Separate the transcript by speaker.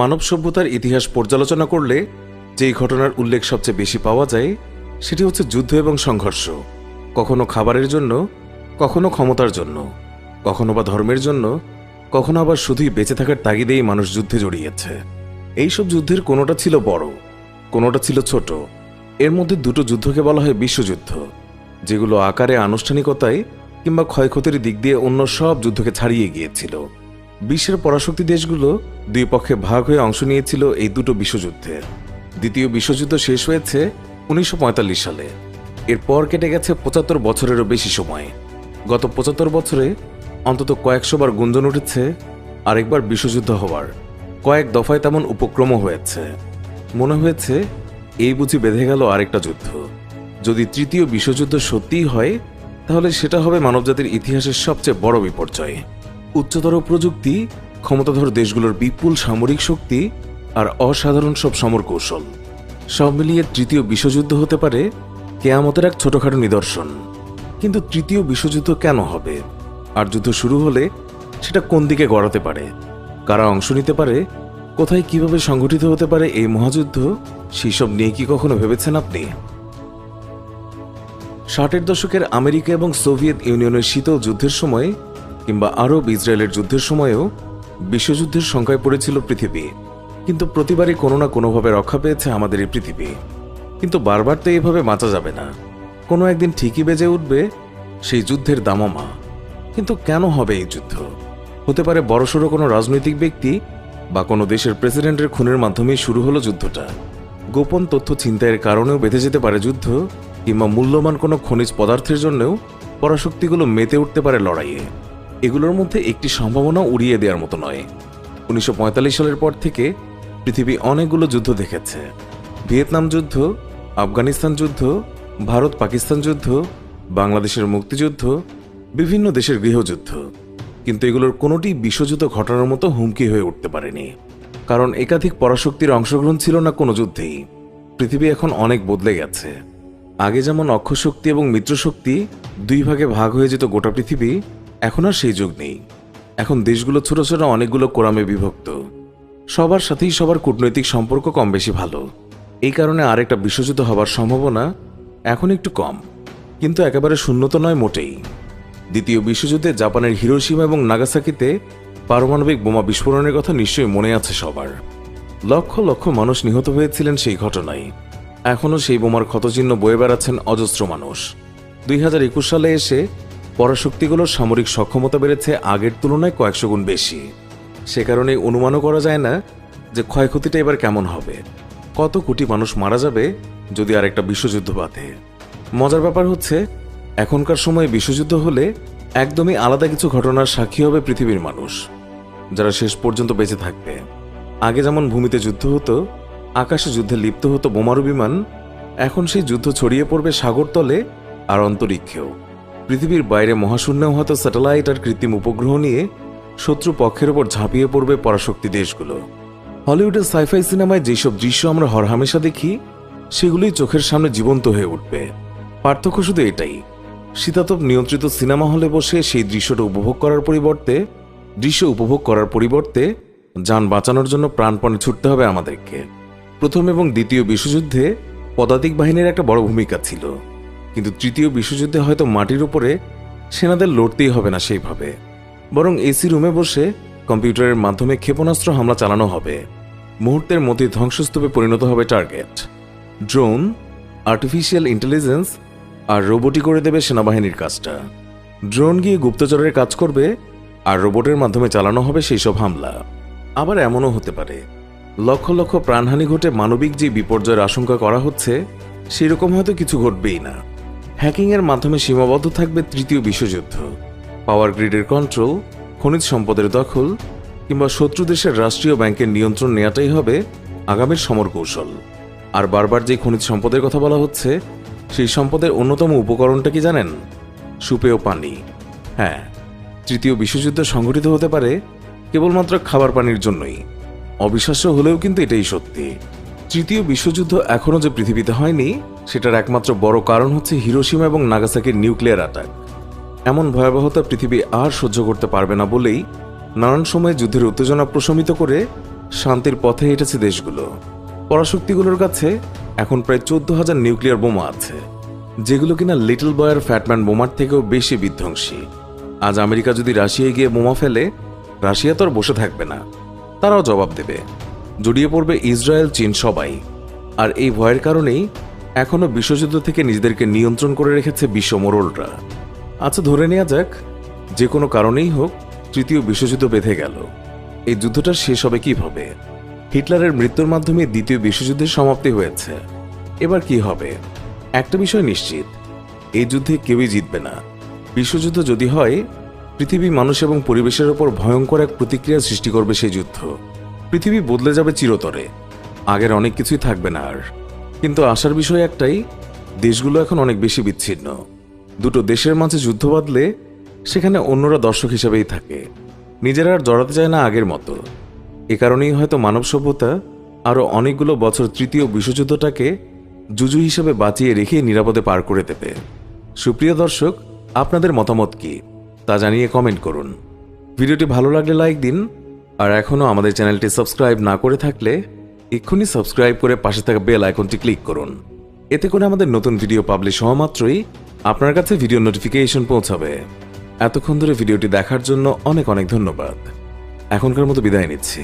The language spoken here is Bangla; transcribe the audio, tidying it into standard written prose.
Speaker 1: মানব সভ্যতার ইতিহাস পর্যালোচনা করলে যেই ঘটনার উল্লেখ সবচেয়ে বেশি পাওয়া যায় সেটি হচ্ছে যুদ্ধ এবং সংঘর্ষ। কখনো খাবারের জন্য, কখনো ক্ষমতার জন্য, কখনো বা ধর্মের জন্য, কখনো আবার শুধুই বেঁচে থাকার তাগিদেই মানুষ যুদ্ধে জড়িয়েছে। এইসব যুদ্ধের কোনোটা ছিল বড়, কোনোটা ছিল ছোট। এর মধ্যে দুটো যুদ্ধকে বলা হয় বিশ্বযুদ্ধ, যেগুলো আকারে, আনুষ্ঠানিকতায় কিংবা ক্ষয়ক্ষতির দিক দিয়ে অন্য সব যুদ্ধকে ছাড়িয়ে গিয়েছিল। বিশ্বের পরাশক্তি দেশগুলো দুই পক্ষে ভাগ হয়ে অংশ নিয়েছিল এই দুটো বিশ্বযুদ্ধে। দ্বিতীয় বিশ্বযুদ্ধ শেষ হয়েছে 1945 সালে। এরপর কেটে গেছে 75 বছরেরও বেশি সময়। গত 75 বছরে অন্তত কয়েকশো বার গুঞ্জন উঠেছে আরেকবার বিশ্বযুদ্ধ হওয়ার। কয়েক দফায় তেমন উপক্রমও হয়েছে। মনে হয়েছে এই বুঝি বেঁধে গেল আরেকটা যুদ্ধ। যদি তৃতীয় বিশ্বযুদ্ধ সত্যিই হয়, তাহলে সেটা হবে মানবজাতির ইতিহাসের সবচেয়ে বড় বিপর্যয়। উচ্চতর প্রযুক্তি, ক্ষমতাধর দেশগুলোর বিপুল সামরিক শক্তি আর অসাধারণ সব সমর কৌশল, সব মিলিয়ে তৃতীয় বিশ্বযুদ্ধ হতে পারে কেয়ামতের এক ছোটখাটো নিদর্শন। কিন্তু তৃতীয় বিশ্বযুদ্ধ কেন হবে? আর যুদ্ধ শুরু হলে সেটা কোন দিকে গড়াতে পারে? কারা অংশ নিতে পারে? কোথায় কিভাবে সংগঠিত হতে পারে এই মহাযুদ্ধ? সেই সব নিয়ে কি কখনো ভেবেছেন আপনি? 60-এর দশকের আমেরিকা এবং সোভিয়েত ইউনিয়নের শীতল যুদ্ধের সময় কিংবা আরব ইসরায়েলের যুদ্ধের সময়ও বিশ্বযুদ্ধের সংখ্যায় পড়েছিল পৃথিবী। কিন্তু প্রতিবারই কোনো না কোনোভাবে রক্ষা পেয়েছে আমাদের এই পৃথিবী। কিন্তু বারবার তো এইভাবে বাঁচা যাবে না। কোনো একদিন ঠিকই বেজে উঠবে সেই যুদ্ধের দামামা। কিন্তু কেন হবে এই যুদ্ধ? হতে পারে বড়সড় কোনো রাজনৈতিক ব্যক্তি বা কোনো দেশের প্রেসিডেন্টের খুনের মাধ্যমেই শুরু হলো যুদ্ধটা। গোপন তথ্য ছিনতাইয়ের কারণেও বেঁধে যেতে পারে যুদ্ধ, কিংবা মূল্যবান কোনো খনিজ পদার্থের জন্যও পরাশক্তিগুলো মেতে উঠতে পারে লড়াইয়ে। এগুলোর মধ্যে একটি সম্ভাবনা উড়িয়ে দেওয়ার মতো নয়। 1945 সালের পর থেকে পৃথিবী অনেকগুলো যুদ্ধ দেখেছে। ভিয়েতনাম যুদ্ধ, আফগানিস্তান যুদ্ধ, ভারত পাকিস্তান যুদ্ধ, বাংলাদেশের মুক্তিযুদ্ধ, বিভিন্ন দেশের গৃহযুদ্ধ। কিন্তু এগুলোর কোনোটি বিশ্বযুদ্ধ ঘটানোর মতো হুমকি হয়ে উঠতে পারেনি, কারণ একাধিক পরাশক্তির অংশগ্রহণ ছিল না কোনো যুদ্ধেই। পৃথিবী এখন অনেক বদলে গেছে। আগে যেমন অক্ষশক্তি এবং মিত্রশক্তি দুই ভাগে ভাগ হয়ে যেত গোটা পৃথিবী, এখন আর সেই যুগ নেই। এখন দেশগুলো ছোট ছোট অনেকগুলো কোরামে বিভক্ত। সবার সাথেই সবার কূটনৈতিক সম্পর্ক কম বেশি ভালো। এই কারণে আরেকটা বিশ্বযুদ্ধ হবার সম্ভাবনা এখন একটু কম, কিন্তু একেবারে শূন্য তো নয় মোটেই। দ্বিতীয় বিশ্বযুদ্ধে জাপানের হিরোশিমা এবং নাগাসাকিতে পারমাণবিক বোমা বিস্ফোরণের কথা নিশ্চয়ই মনে আছে সবার। লক্ষ লক্ষ মানুষ নিহত হয়েছিলেন সেই ঘটনায়। এখনও সেই বোমার ক্ষতচিহ্ন বয়ে বেড়াচ্ছেন অজস্র মানুষ। 2021 সালে এসে পরাশক্তিগুলোর সামরিক সক্ষমতা বেড়েছে আগের তুলনায় কয়েকশো গুণ বেশি। সে কারণে অনুমানও করা যায় না যে ক্ষয়ক্ষতিটা এবার কেমন হবে। কত কোটি মানুষ মারা যাবে যদি আর একটা বিশ্বযুদ্ধ বাধে। মজার ব্যাপার হচ্ছে, এখনকার সময়ে বিশ্বযুদ্ধ হলে একদমই আলাদা কিছু ঘটনার সাক্ষী হবে পৃথিবীর মানুষ, যারা শেষ পর্যন্ত বেঁচে থাকবে। আগে যেমন ভূমিতে যুদ্ধ হতো, আকাশে যুদ্ধে লিপ্ত হতো বোমারু বিমান, এখন সেই যুদ্ধ ছড়িয়ে পড়বে সাগরতলে আর অন্তরিক্ষেও। পৃথিবীর বাইরে মহাশূন্যেও হয়তো স্যাটেলাইট আর কৃত্রিম উপগ্রহ নিয়ে শত্রু পক্ষের ওপর ঝাঁপিয়ে পড়বে পরাশক্তি দেশগুলো। হলিউডের সাইফাই সিনেমায় যেসব দৃশ্য আমরা হরহামেশা দেখি, সেগুলোই চোখের সামনে জীবন্ত হয়ে উঠবে। পার্থক্য শুধু এটাই, শীতাতপ নিয়ন্ত্রিত সিনেমা হলে বসে সেই দৃশ্যটা উপভোগ করার পরিবর্তে যান বাঁচানোর জন্য প্রাণপণে ছুটতে হবে আমাদেরকে। প্রথম এবং দ্বিতীয় বিশ্বযুদ্ধে পদাতিক বাহিনীর একটা বড় ভূমিকা ছিল, কিন্তু তৃতীয় বিশ্বযুদ্ধে হয়তো মাটির উপরে সেনাদের লড়তেই হবে না সেইভাবে, বরং এসি রুমে বসে কম্পিউটারের মাধ্যমে ক্ষেপণাস্ত্র হামলা চালানো হবে। মুহূর্তের মধ্যে ধ্বংসস্তূপে পরিণত হবে টার্গেট। ড্রোন, আর্টিফিশিয়াল ইন্টেলিজেন্স আর রোবটই করে দেবে সেনাবাহিনীর কাজটা। ড্রোন গিয়ে গুপ্তচরের কাজ করবে, আর রোবটের মাধ্যমে চালানো হবে সেই সব হামলা। আবার এমনও হতে পারে লক্ষ লক্ষ প্রাণহানি ঘটে মানবিক যে বিপর্যয়ের আশঙ্কা করা হচ্ছে, সেরকম হয়তো কিছু ঘটবেই না। হ্যাকিংয়ের মাধ্যমে সীমাবদ্ধ থাকবে তৃতীয় বিশ্বযুদ্ধ। পাওয়ার গ্রিডের কন্ট্রোল, খনিজ সম্পদের দখল কিংবা শত্রু দেশের রাষ্ট্রীয় ব্যাংকের নিয়ন্ত্রণ নেওয়াটাই হবে আগামীর সমর কৌশল। আর বারবার যে খনিজ সম্পদের কথা বলা হচ্ছে, সেই সম্পদের অন্যতম উপকরণটা কি জানেন? সুপেয় পানি। হ্যাঁ, তৃতীয় বিশ্বযুদ্ধ সংঘটিত হতে পারে কেবলমাত্র খাবার পানির জন্যই। অবিশ্বাস্য হলেও কিন্তু এটাই সত্যি। তৃতীয় বিশ্বযুদ্ধ এখনও যে পৃথিবীতে হয়নি, সেটার একমাত্র বড় কারণ হচ্ছে হিরোশিমা এবং নাগাসাকির নিউক্লিয়ার অ্যাটাক। এমন ভয়াবহতা পৃথিবী আর সহ্য করতে পারবে না বলেই নানান সময়ে যুদ্ধের উত্তেজনা প্রশমিত করে শান্তির পথে হেঁটেছে দেশগুলো। পরাশক্তিগুলোর কাছে এখন প্রায় 14,000 নিউক্লিয়ার বোমা আছে, যেগুলো কিনা লিটল বয়ার ফ্যাটম্যান বোমার থেকেও বেশি বিধ্বংসী। আজ আমেরিকা যদি রাশিয়ায় গিয়ে বোমা ফেলে, রাশিয়া তো আর বসে থাকবে না, তারাও জবাব দেবে। জড়িয়ে পড়বে ইসরায়েল, চীন, সবাই। আর এই ভয়ের কারণেই এখনো বিশ্বযুদ্ধ থেকে নিজেদেরকে নিয়ন্ত্রণ করে রেখেছে বিশ্ব মোড়লরা। আচ্ছা, ধরে নেওয়া যাক যে কোনো কারণেই হোক তৃতীয় বিশ্বযুদ্ধ বেঁধে গেল। এই যুদ্ধটা শেষ হবে কিভাবে? হিটলারের মৃত্যুর মাধ্যমে দ্বিতীয় বিশ্বযুদ্ধের সমাপ্তি হয়েছে। এবার কি হবে? একটা বিষয় নিশ্চিত, এই যুদ্ধে কেউই জিতবে না। বিশ্বযুদ্ধ যদি হয়, পৃথিবী, মানুষ এবং পরিবেশের ওপর ভয়ঙ্কর এক প্রতিক্রিয়া সৃষ্টি করবে সেই যুদ্ধ। পৃথিবী বদলে যাবে চিরতরে, আগের অনেক কিছুই থাকবে না আর। কিন্তু আশার বিষয় একটাই, দেশগুলো এখন অনেক বেশি বিচ্ছিন্ন। দুটো দেশের মাঝে যুদ্ধ বাঁধলে সেখানে অন্যরা দর্শক হিসেবেই থাকে, নিজেরা আর জড়াতে চায় না আগের মতো। এ কারণেই হয়তো মানব সভ্যতা আরও অনেকগুলো বছর তৃতীয় বিশ্বযুদ্ধটাকে জুজু হিসেবে বাঁচিয়ে রেখে নিরাপদে পার করে দেবে। সুপ্রিয় দর্শক, আপনাদের মতামত কি তা জানিয়ে কমেন্ট করুন। ভিডিওটি ভালো লাগলে লাইক দিন, আর এখনও আমাদের চ্যানেলটি সাবস্ক্রাইব না করে থাকলে এক্ষুনি সাবস্ক্রাইব করে পাশে থাকা বেল আইকনটি ক্লিক করুন। এতে করে আমাদের নতুন ভিডিও পাবলিশ হওয়া মাত্রই আপনার কাছে ভিডিও নোটিফিকেশন পৌঁছাবে। এতক্ষণ ধরে ভিডিওটি দেখার জন্য অনেক অনেক ধন্যবাদ। এখনকার মতো বিদায় নিচ্ছি।